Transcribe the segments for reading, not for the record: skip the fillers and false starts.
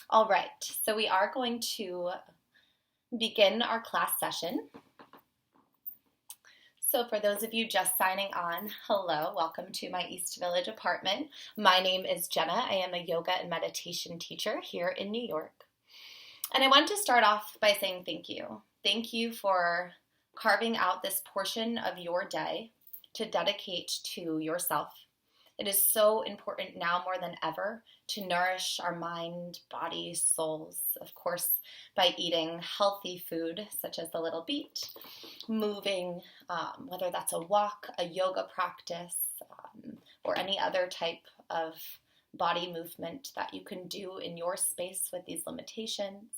All right, so we are going to begin our class session. So for those of you just signing on, hello, welcome to my East Village apartment. My name is Jenna. I am a yoga and meditation teacher here in New York. And I want to start off by saying thank you. Thank you for carving out this portion of your day to dedicate to yourself. It is so important now more than ever to nourish our mind, body, souls, of course, by eating healthy food such as the Little Beet, moving, whether that's a walk, a yoga practice, or any other type of body movement that you can do in your space with these limitations.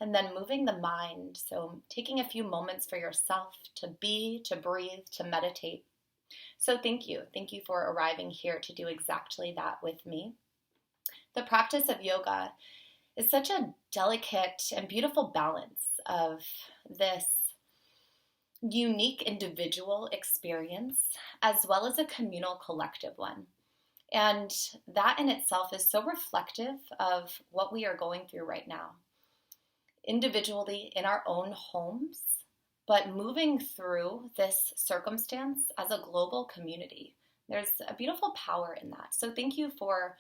And then moving the mind, so taking a few moments for yourself to be, to breathe, to meditate. So thank you. Thank you for arriving here to do exactly that with me. The practice of yoga is such a delicate and beautiful balance of this unique individual experience as well as a communal collective one. And that in itself is so reflective of what we are going through right now. Individually in our own homes, but moving through this circumstance as a global community. There's a beautiful power in that. So thank you for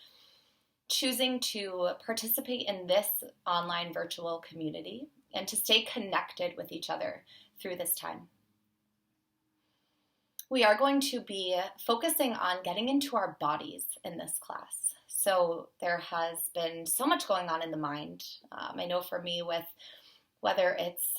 choosing to participate in this online virtual community and to stay connected with each other through this time. We are going to be focusing on getting into our bodies in this class. So there has been so much going on in the mind. I know for me, with whether it's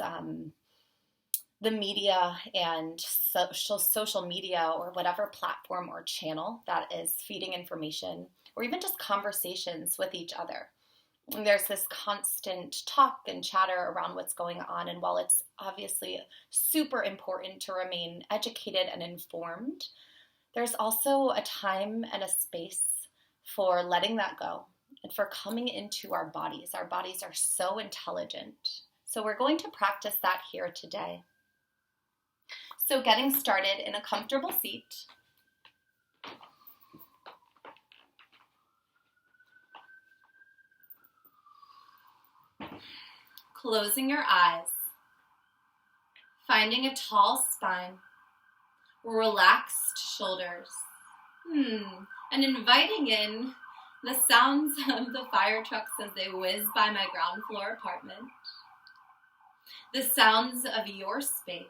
the media and social media or whatever platform or channel that is feeding information, or even just conversations with each other. And there's this constant talk and chatter around what's going on, and while it's obviously super important to remain educated and informed, there's also a time and a space for letting that go and for coming into our bodies. Our bodies are so intelligent. So we're going to practice that here today. So getting started in a comfortable seat. Closing your eyes. Finding a tall spine. Relaxed shoulders. And inviting in the sounds of the fire trucks as they whiz by my ground floor apartment. The sounds of your space.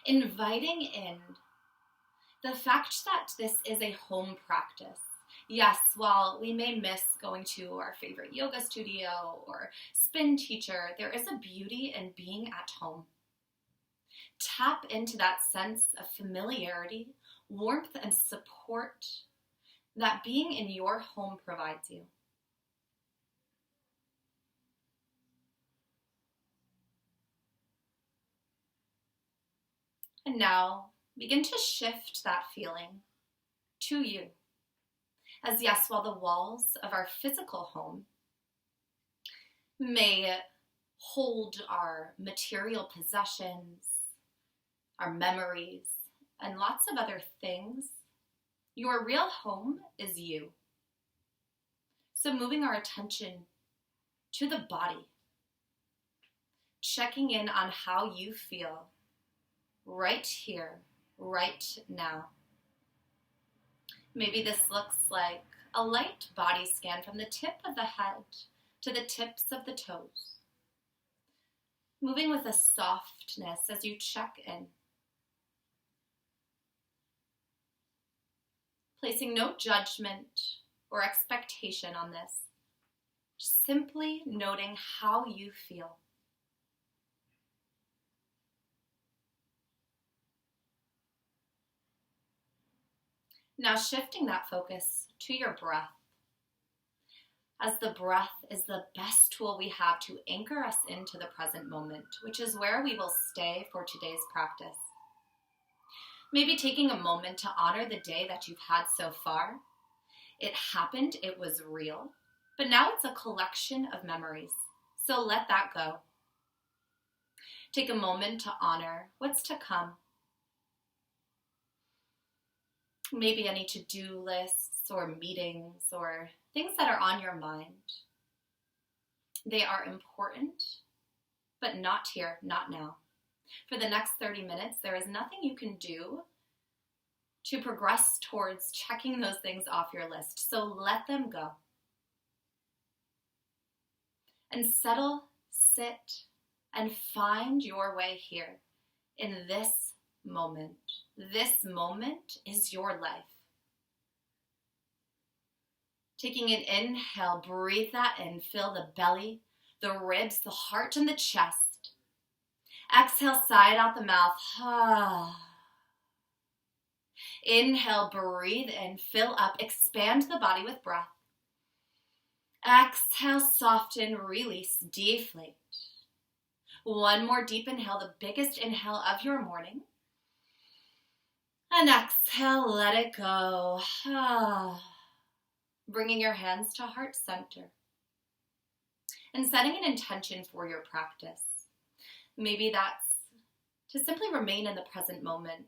Inviting in the fact that this is a home practice. Yes, while we may miss going to our favorite yoga studio or spin teacher, there is a beauty in being at home. Tap into that sense of familiarity, warmth, and support that being in your home provides you. And now, begin to shift that feeling to you. As yes, while the walls of our physical home may hold our material possessions, our memories, and lots of other things, your real home is you. So moving our attention to the body, checking in on how you feel right here, right now. Maybe this looks like a light body scan from the tip of the head to the tips of the toes. Moving with a softness as you check in. Placing no judgment or expectation on this. Simply noting how you feel. Now shifting that focus to your breath, as the breath is the best tool we have to anchor us into the present moment, which is where we will stay for today's practice. Maybe taking a moment to honor the day that you've had so far. It happened, it was real, but now it's a collection of memories, so let that go. Take a moment to honor what's to come. maybe any to-do lists or meetings or things that are on your mind. They are important, but not here, not now. For the next 30 minutes, there is nothing you can do to progress towards checking those things off your list. So let them go. And settle, sit, and find your way here in this moment. This moment is your life. Taking an inhale, breathe that in, fill the belly, the ribs, the heart, and the chest. Exhale, sigh out the mouth. Inhale, breathe in, fill up, expand the body with breath. Exhale, soften, release, deflate. One more deep inhale, the biggest inhale of your morning. And exhale, let it go. Bringing your hands to heart center. And setting an intention for your practice. Maybe that's to simply remain in the present moment,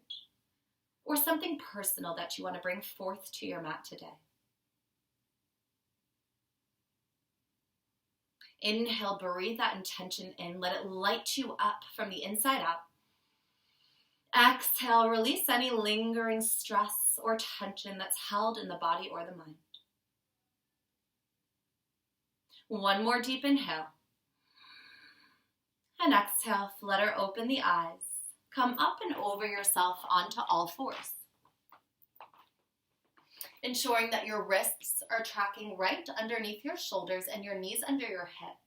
or something personal that you want to bring forth to your mat today. Inhale, breathe that intention in. Let it light you up from the inside out. Exhale, release any lingering stress or tension that's held in the body or the mind. One more deep inhale. And exhale, flutter open the eyes. Come up and over yourself onto all fours. Ensuring that your wrists are tracking right underneath your shoulders and your knees under your hips.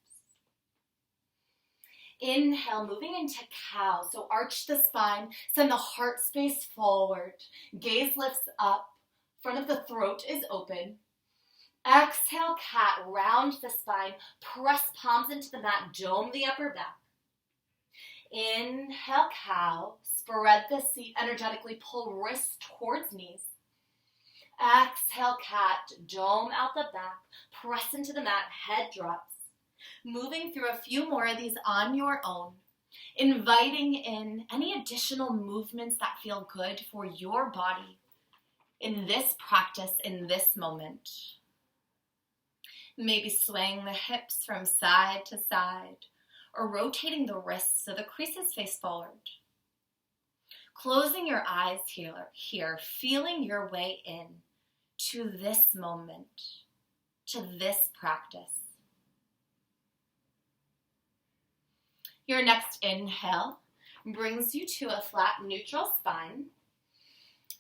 Inhale, moving into cow. So arch the spine, send the heart space forward. Gaze lifts up, front of the throat is open. Exhale, cat, round the spine, press palms into the mat, dome the upper back. Inhale, cow, spread the seat, energetically pull wrists towards knees. Exhale, cat, dome out the back, press into the mat, head drops. Moving through a few more of these on your own, inviting in any additional movements that feel good for your body in this practice, in this moment. Maybe swaying the hips from side to side, or rotating the wrists so the creases face forward. Closing your eyes here, feeling your way in to this moment, to this practice. Your next inhale brings you to a flat, neutral spine.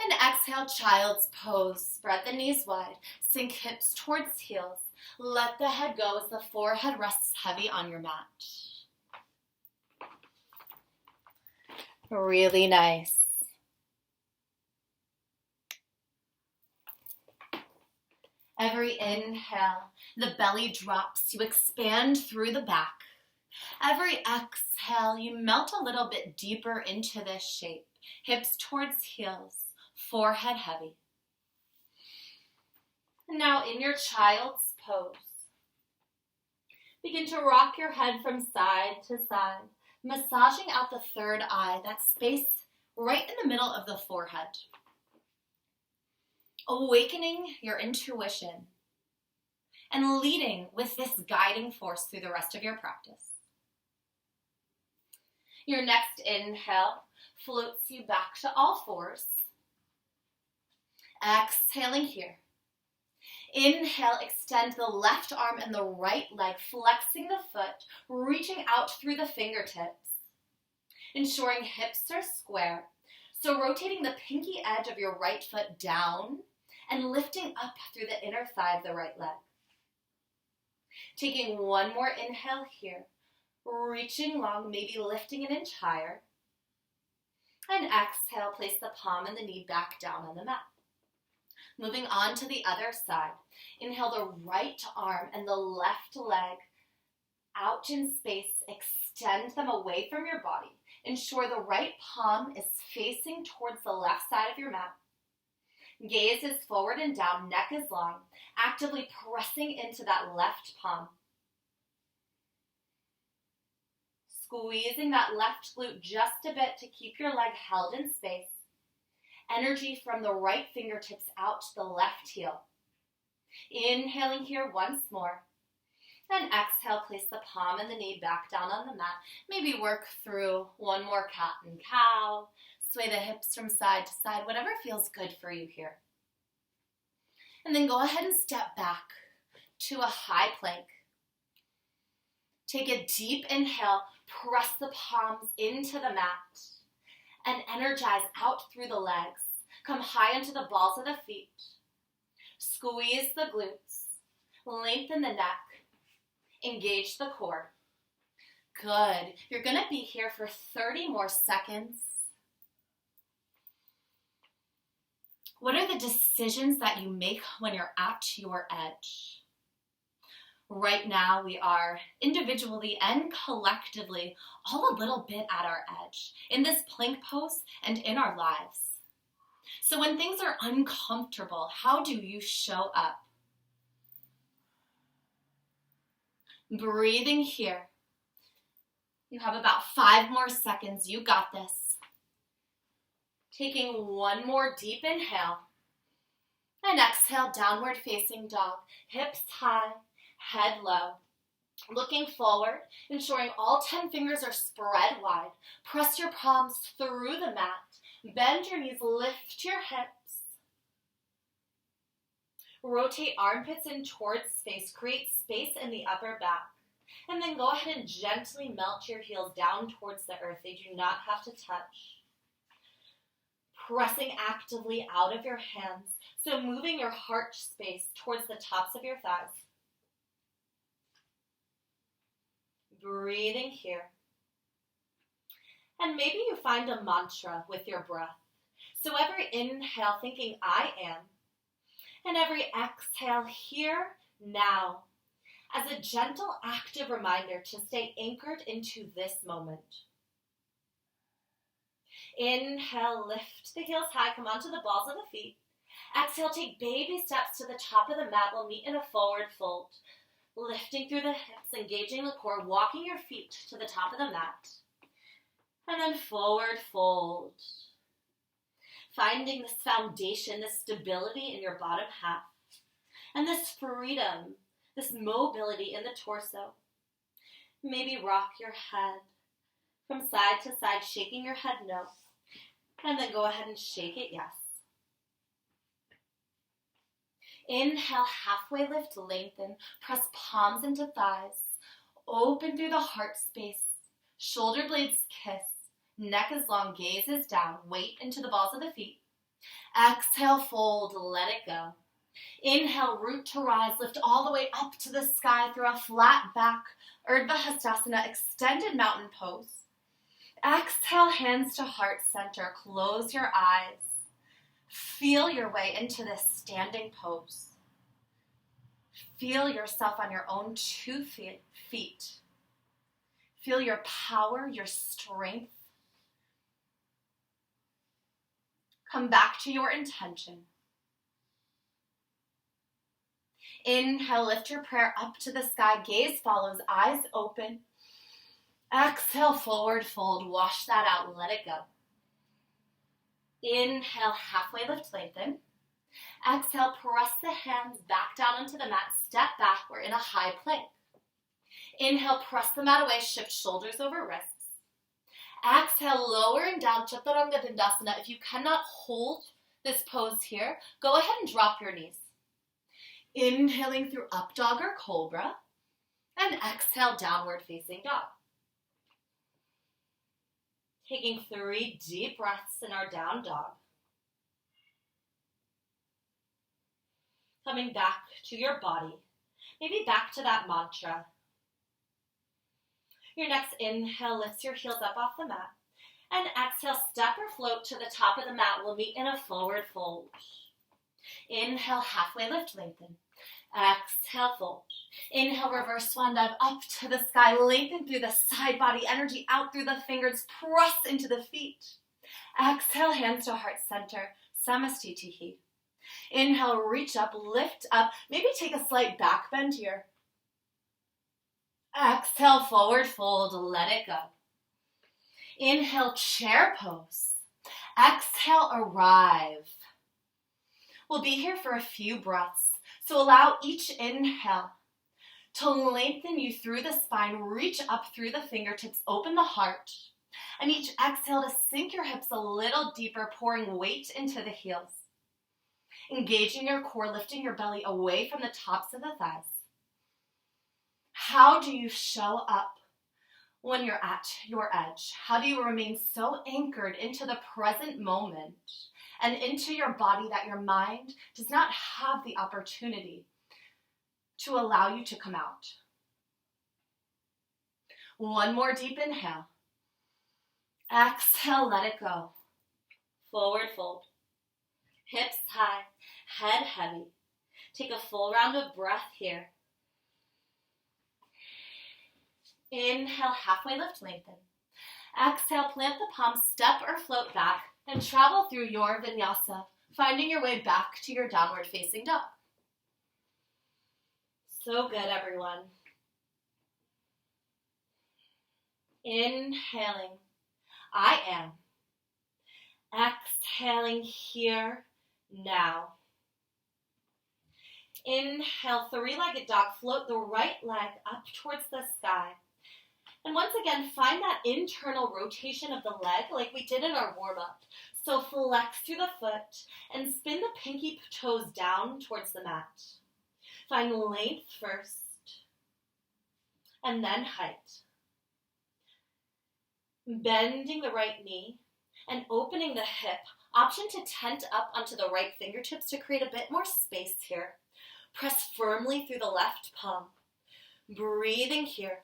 And exhale, child's pose. Spread the knees wide. Sink hips towards heels. Let the head go as the forehead rests heavy on your mat. Really nice. Every inhale, the belly drops. You expand through the back. Every exhale, you melt a little bit deeper into this shape. Hips towards heels, forehead heavy. Now in your child's pose, begin to rock your head from side to side, massaging out the third eye, that space right in the middle of the forehead. Awakening your intuition and leading with this guiding force through the rest of your practice. Your next inhale floats you back to all fours. Exhaling here. Inhale, extend the left arm and the right leg, flexing the foot, reaching out through the fingertips, ensuring hips are square. So rotating the pinky edge of your right foot down and lifting up through the inner thigh of the right leg. Taking one more inhale here, reaching long, maybe lifting an inch higher. And exhale, place the palm and the knee back down on the mat. Moving on to the other side. Inhale the right arm and the left leg out in space. Extend them away from your body. Ensure the right palm is facing towards the left side of your mat. Gaze is forward and down, neck is long. Actively pressing into that left palm. Squeezing that left glute just a bit to keep your leg held in space. energy from the right fingertips out to the left heel. Inhaling here once more. And exhale, place the palm and the knee back down on the mat. Maybe work through one more cat and cow. Sway the hips from side to side, whatever feels good for you here. And then go ahead and step back to a high plank. Take a deep inhale, press the palms into the mat, and energize out through the legs. Come high into the balls of the feet. Squeeze the glutes. Lengthen the neck. Engage the core. Good. You're going to be here for 30 more seconds. What are the decisions that you make when you're at your edge? Right now, we are individually and collectively all a little bit at our edge in this plank pose and in our lives. So when things are uncomfortable, how do you show up? Breathing here. You have about 5 more seconds. You got this. Taking one more deep inhale. And exhale, downward facing dog. Hips high, head low. Looking forward, ensuring all 10 fingers are spread wide. Press your palms through the mat. Bend your knees, lift your hips. Rotate armpits in towards space. Create space in the upper back. And then go ahead and gently melt your heels down towards the earth. They do not have to touch. Pressing actively out of your hands. So moving your heart space towards the tops of your thighs. Breathing here. And maybe you find a mantra with your breath. So every inhale thinking I am. And every exhale here, now. As a gentle, active reminder to stay anchored into this moment. Inhale, lift the heels high, come onto the balls of the feet. Exhale, take baby steps to the top of the mat. We'll meet in a forward fold. Lifting through the hips, engaging the core, walking your feet to the top of the mat. And then forward fold. Finding this foundation, this stability in your bottom half. And this freedom, this mobility in the torso. Maybe rock your head from side to side, shaking your head no. And then go ahead and shake it yes. Inhale, halfway lift, lengthen. Press palms into thighs. Open through the heart space. Shoulder blades kiss. Neck is long, gaze is down. Weight into the balls of the feet. Exhale, fold, let it go. Inhale, root to rise. Lift all the way up to the sky through a flat back. Urdhva Hastasana, extended mountain pose. Exhale, hands to heart center. Close your eyes. Feel your way into this standing pose. Feel yourself on your own 2 feet. Feel your power, your strength. Come back to your intention. Inhale, lift your prayer up to the sky. Gaze follows, eyes open. Exhale, forward fold. Wash that out, let it go. Inhale, halfway lift, lengthen. Exhale, press the hands back down onto the mat. Step back, we're in a high plank. Inhale, press the mat away, shift shoulders over wrists. Exhale, lowering down, Chaturanga Dandasana. If you cannot hold this pose here, go ahead and drop your knees. Inhaling through up dog or cobra. And exhale, downward facing dog. Taking 3 deep breaths in our down dog. Coming back to your body. Maybe back to that mantra. Your next inhale lifts your heels up off the mat. And exhale, step or float to the top of the mat. We'll meet in a forward fold. Inhale, halfway lift, lengthen. Exhale, fold. Inhale, reverse swan dive up to the sky. Lengthen through the side body, energy out through the fingers. Press into the feet. Exhale, hands to heart center. Samastitihi. Inhale, reach up, lift up. Maybe take a slight back bend here. Exhale, forward fold, let it go. Inhale, chair pose. Exhale, arrive. We'll be here for a few breaths, so allow each inhale to lengthen you through the spine, reach up through the fingertips, open the heart, and each exhale to sink your hips a little deeper, pouring weight into the heels. Engaging your core, lifting your belly away from the tops of the thighs. How do you show up when you're at your edge? How do you remain so anchored into the present moment and into your body that your mind does not have the opportunity to allow you to come out? One more deep inhale. Exhale, let it go. Forward fold. Hips high, head heavy. Take a full round of breath here. Inhale, halfway lift, lengthen. Exhale, plant the palms, step or float back, and travel through your vinyasa, finding your way back to your downward facing dog. So good, everyone. Inhaling, I am. Exhaling, here, now. Inhale, three-legged dog. Float the right leg up towards the sky. And once again, find that internal rotation of the leg like we did in our warm-up. So flex through the foot and spin the pinky toes down towards the mat. Find length first, and then height. Bending the right knee and opening the hip. Option to tent up onto the right fingertips to create a bit more space here. Press firmly through the left palm. Breathing here.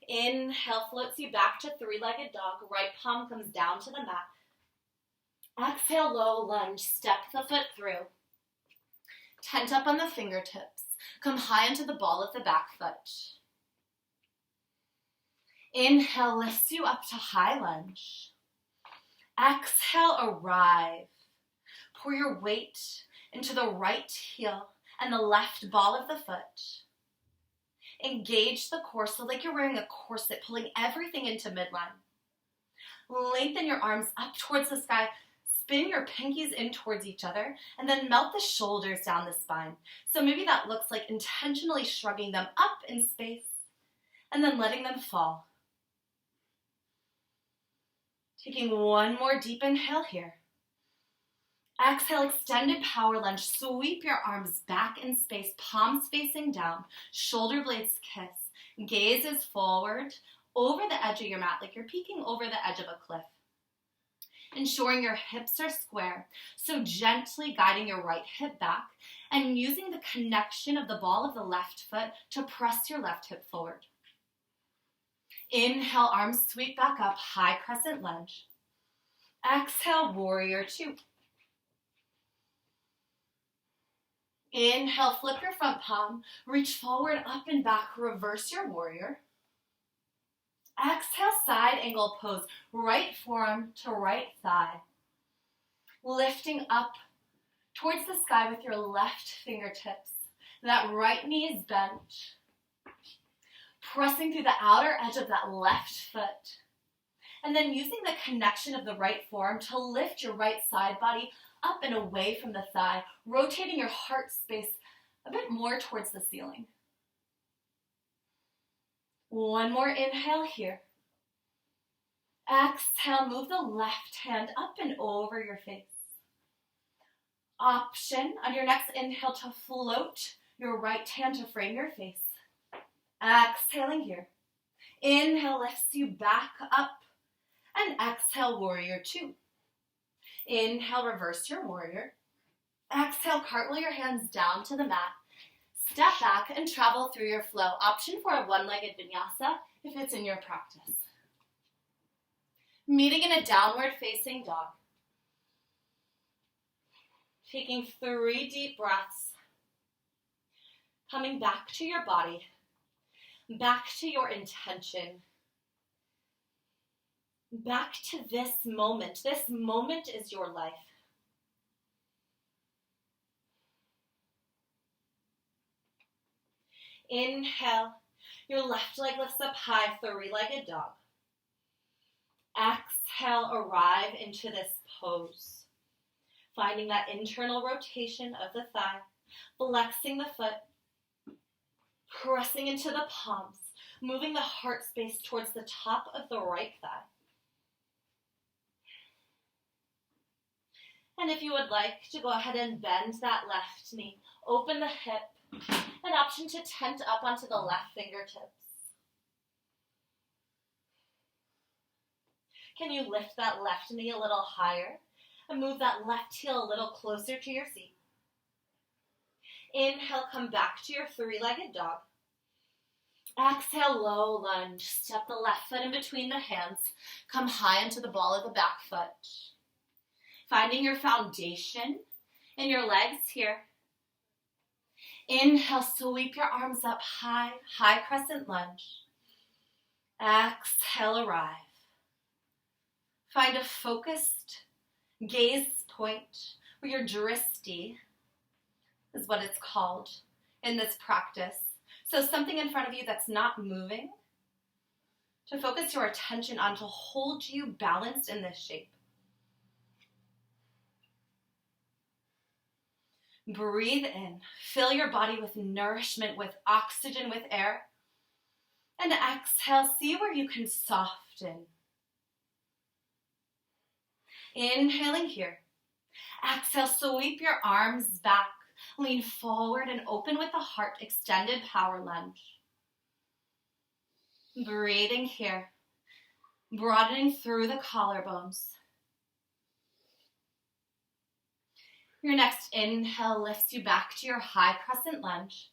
Inhale floats you back to three-legged dog. Right palm comes down to the mat. Exhale, low lunge. Step the foot through. Tent up on the fingertips. Come high into the ball of the back foot. Inhale lifts you up to high lunge. Exhale, arrive. Pour your weight into the right heel and the left ball of the foot. Engage the core so like you're wearing a corset, pulling everything into midline. Lengthen your arms up towards the sky. Spin your pinkies in towards each other and then melt the shoulders down the spine. So maybe that looks like intentionally shrugging them up in space and then letting them fall. Taking one more deep inhale here. Exhale, extended power lunge. Sweep your arms back in space, palms facing down, shoulder blades kiss. Gaze is forward, over the edge of your mat, like you're peeking over the edge of a cliff. Ensuring your hips are square, so gently guiding your right hip back and using the connection of the ball of the left foot to press your left hip forward. Inhale, arms sweep back up, high crescent lunge. Exhale, warrior two. Inhale, flip your front palm, reach forward, up and back, reverse your warrior. Exhale, side angle pose, right forearm to right thigh. Lifting up towards the sky with your left fingertips. That right knee is bent. Pressing through the outer edge of that left foot. And then using the connection of the right forearm to lift your right side body up and away from the thigh, rotating your heart space a bit more towards the ceiling. One more inhale here. Exhale, move the left hand up and over your face. Option on your next inhale to float your right hand to frame your face. Exhaling here. Inhale lifts you back up. And exhale, warrior two. Inhale, reverse your warrior. Exhale, cartwheel your hands down to the mat. Step back and travel through your flow. Option for a one-legged vinyasa if it's in your practice. Meeting in a downward facing dog. Taking 3 deep breaths. Coming back to your body. Back to your intention. Back to this moment. This moment is your life. Inhale, your left leg lifts up high, 3-legged dog. Exhale, arrive into this pose. Finding that internal rotation of the thigh, flexing the foot, pressing into the palms, moving the heart space towards the top of the right thigh. And if you would like to go ahead and bend that left knee, open the hip, an option to tent up onto the left fingertips. Can you lift that left knee a little higher and move that left heel a little closer to your seat? Inhale, come back to your three-legged dog. Exhale, low lunge. Step the left foot in between the hands. Come high into the ball of the back foot. Finding your foundation in your legs here. Inhale, sweep your arms up high, high crescent lunge. Exhale, arrive. Find a focused gaze point where your drishti is what it's called in this practice. So something in front of you that's not moving, to focus your attention on, to hold you balanced in this shape. Breathe in, fill your body with nourishment, with oxygen, with air. And exhale, see where you can soften. Inhaling here. Exhale, sweep your arms back. Lean forward and open with the heart, extended power lunge. Breathing here. Broadening through the collarbones. Your next inhale lifts you back to your high crescent lunge.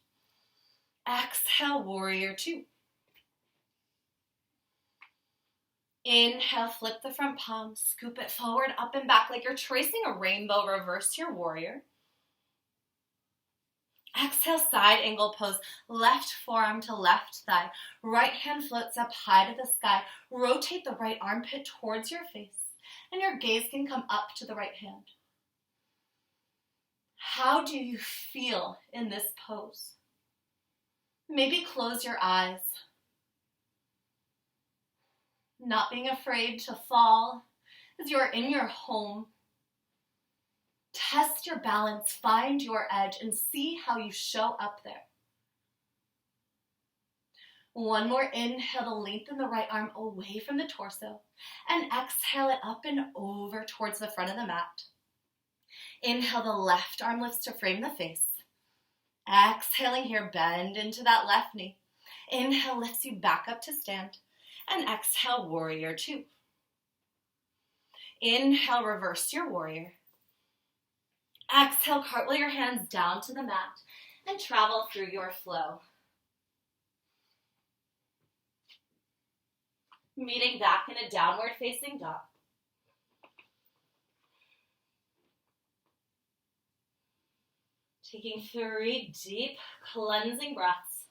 Exhale, warrior two. Inhale, flip the front palm, scoop it forward, up and back like you're tracing a rainbow. Reverse your warrior. Exhale, side angle pose, left forearm to left thigh. Right hand floats up high to the sky. Rotate the right armpit towards your face, and your gaze can come up to the right hand. How do you feel in this pose? Maybe close your eyes. Not being afraid to fall as you're in your home. Test your balance, find your edge, and see how you show up there. One more inhale to lengthen the right arm away from the torso, and exhale it up and over towards the front of the mat. Inhale, the left arm lifts to frame the face. Exhaling here, bend into that left knee. Inhale lifts you back up to stand. And exhale, warrior two. Inhale, reverse your warrior. Exhale, cartwheel your hands down to the mat and travel through your flow. Meeting back in a downward facing dog. Taking 3 deep cleansing breaths.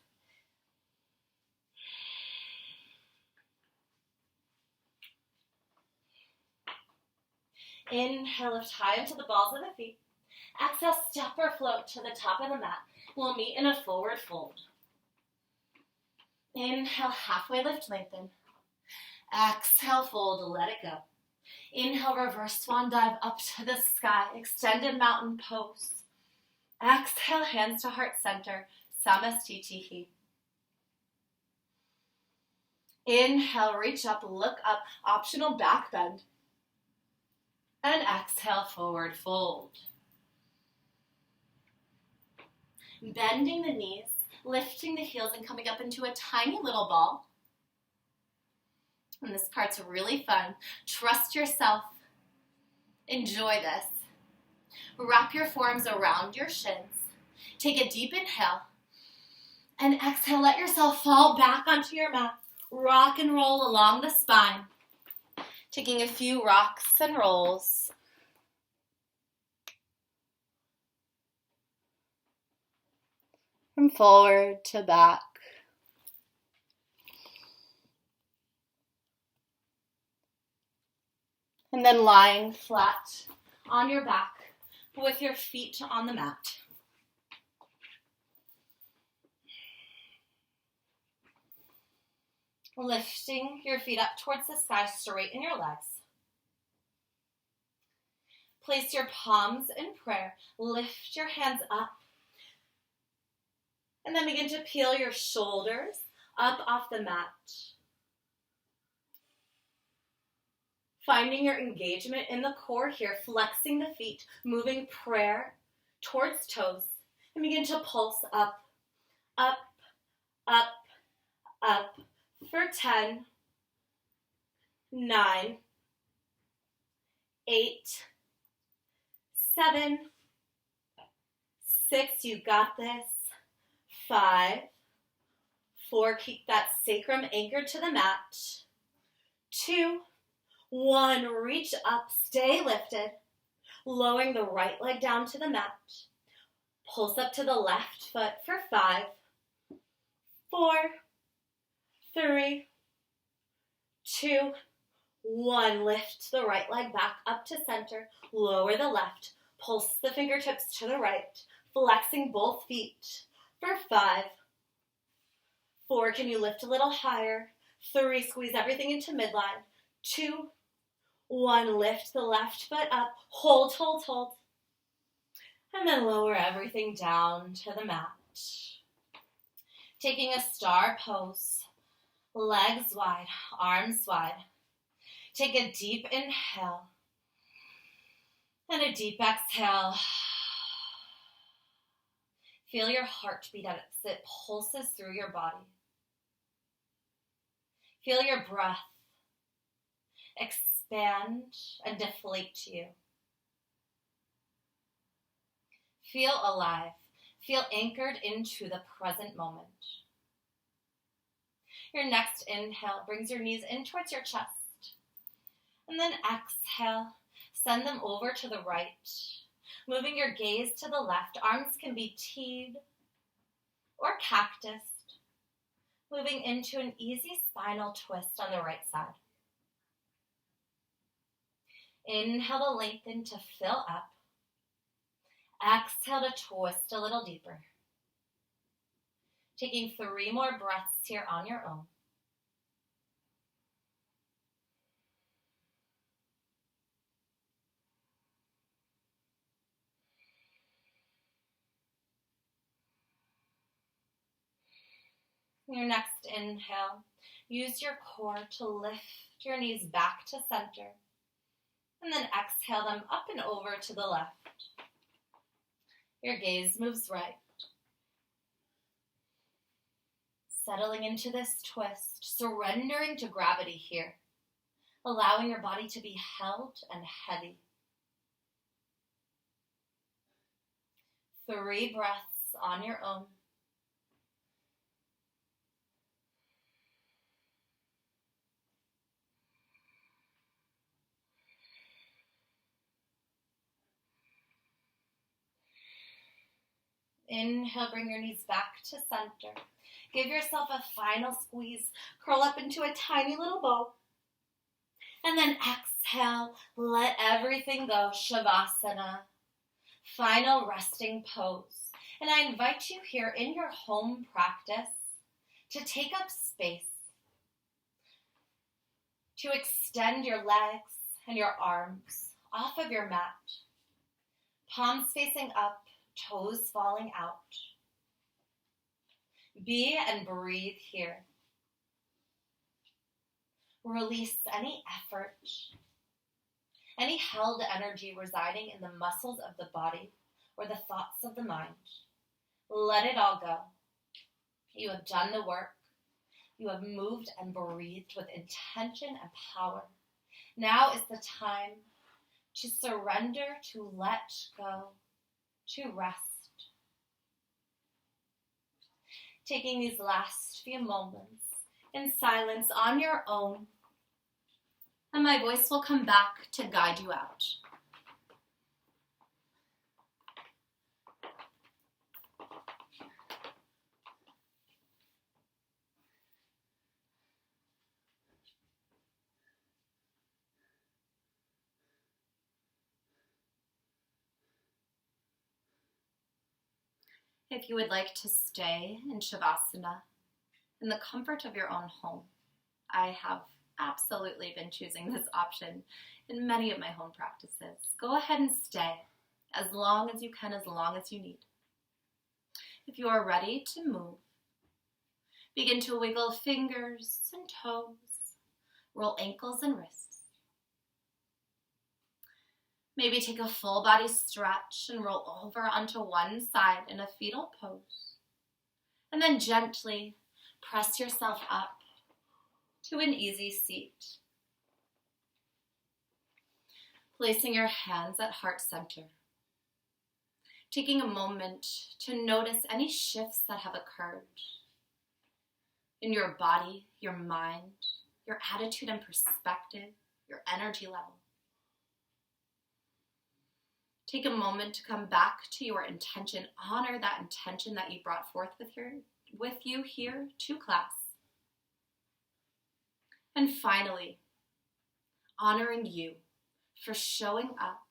Inhale, lift high into the balls of the feet. Exhale, step or float to the top of the mat. We'll meet in a forward fold. Inhale, halfway lift, lengthen. Exhale, fold, let it go. Inhale, reverse swan dive up to the sky, extended mountain pose. Exhale, hands to heart center, Samastitihi. Inhale, reach up, look up, optional back bend. And exhale, forward fold. Bending the knees, lifting the heels, and coming up into a tiny little ball. And this part's really fun. Trust yourself. Enjoy this. Wrap your forearms around your shins. Take a deep inhale. And exhale, let yourself fall back onto your mat. Rock and roll along the spine. Taking a few rocks and rolls. From forward to back. And then lying flat on your back with your feet on the mat. Lifting your feet up towards the sky, straighten your legs. Place your palms in prayer. Lift your hands up. And then begin to peel your shoulders up off the mat. Finding your engagement in the core here, flexing the feet, moving prayer towards toes, and begin to pulse up, up, up, up for 10, 9, 8, 7, 6, you got this, 5, 4, keep that sacrum anchored to the mat, 2, 1, reach up, stay lifted, lowering the right leg down to the mat, pulse up to the left foot for 5, 4, 3, 2, 1, lift the right leg back up to center, lower the left, pulse the fingertips to the right, flexing both feet for 5, 4, can you lift a little higher, 3, squeeze everything into midline, 2, 1, lift the left foot up, hold, hold, hold, and then lower everything down to the mat. Taking a star pose, legs wide, arms wide. Take a deep inhale and a deep exhale. Feel your heartbeat as it pulses through your body. Feel your breath expand and deflate you. Feel alive. Feel anchored into the present moment. Your next inhale brings your knees in towards your chest. And then exhale, send them over to the right. Moving your gaze to the left, arms can be teed or cactused. Moving into an easy spinal twist on the right side. Inhale to lengthen to fill up. Exhale to twist a little deeper. Taking 3 more breaths here on your own. Your next inhale, use your core to lift your knees back to center. And then exhale them up and over to the left. Your gaze moves right. Settling into this twist, surrendering to gravity here. Allowing your body to be held and heavy. 3 breaths on your own. Inhale, bring your knees back to center. Give yourself a final squeeze. Curl up into a tiny little ball. And then exhale, let everything go. Shavasana. Final resting pose. And I invite you here in your home practice to take up space. To extend your legs and your arms off of your mat. Palms facing up. Toes falling out. Be and breathe here. Release any effort, any held energy residing in the muscles of the body or the thoughts of the mind. Let it all go. You have done the work. You have moved and breathed with intention and power. Now is the time to surrender, to let go, to rest. Taking these last few moments in silence on your own, and my voice will come back to guide you out. If you would like to stay in Shavasana in the comfort of your own home, I have absolutely been choosing this option in many of my home practices. Go ahead and stay as long as you can, as long as you need. If you are ready to move, begin to wiggle fingers and toes, roll ankles and wrists. Maybe take a full body stretch and roll over onto one side in a fetal pose. And then gently press yourself up to an easy seat. Placing your hands at heart center. Taking a moment to notice any shifts that have occurred in your body, your mind, your attitude and perspective, your energy level. Take a moment to come back to your intention. Honor that intention that you brought forth with you here to class. And finally, honoring you for showing up,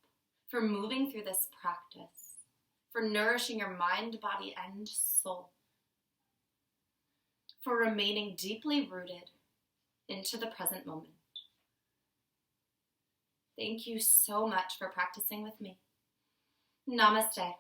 for moving through this practice, for nourishing your mind, body, and soul, for remaining deeply rooted into the present moment. Thank you so much for practicing with me. Namaste.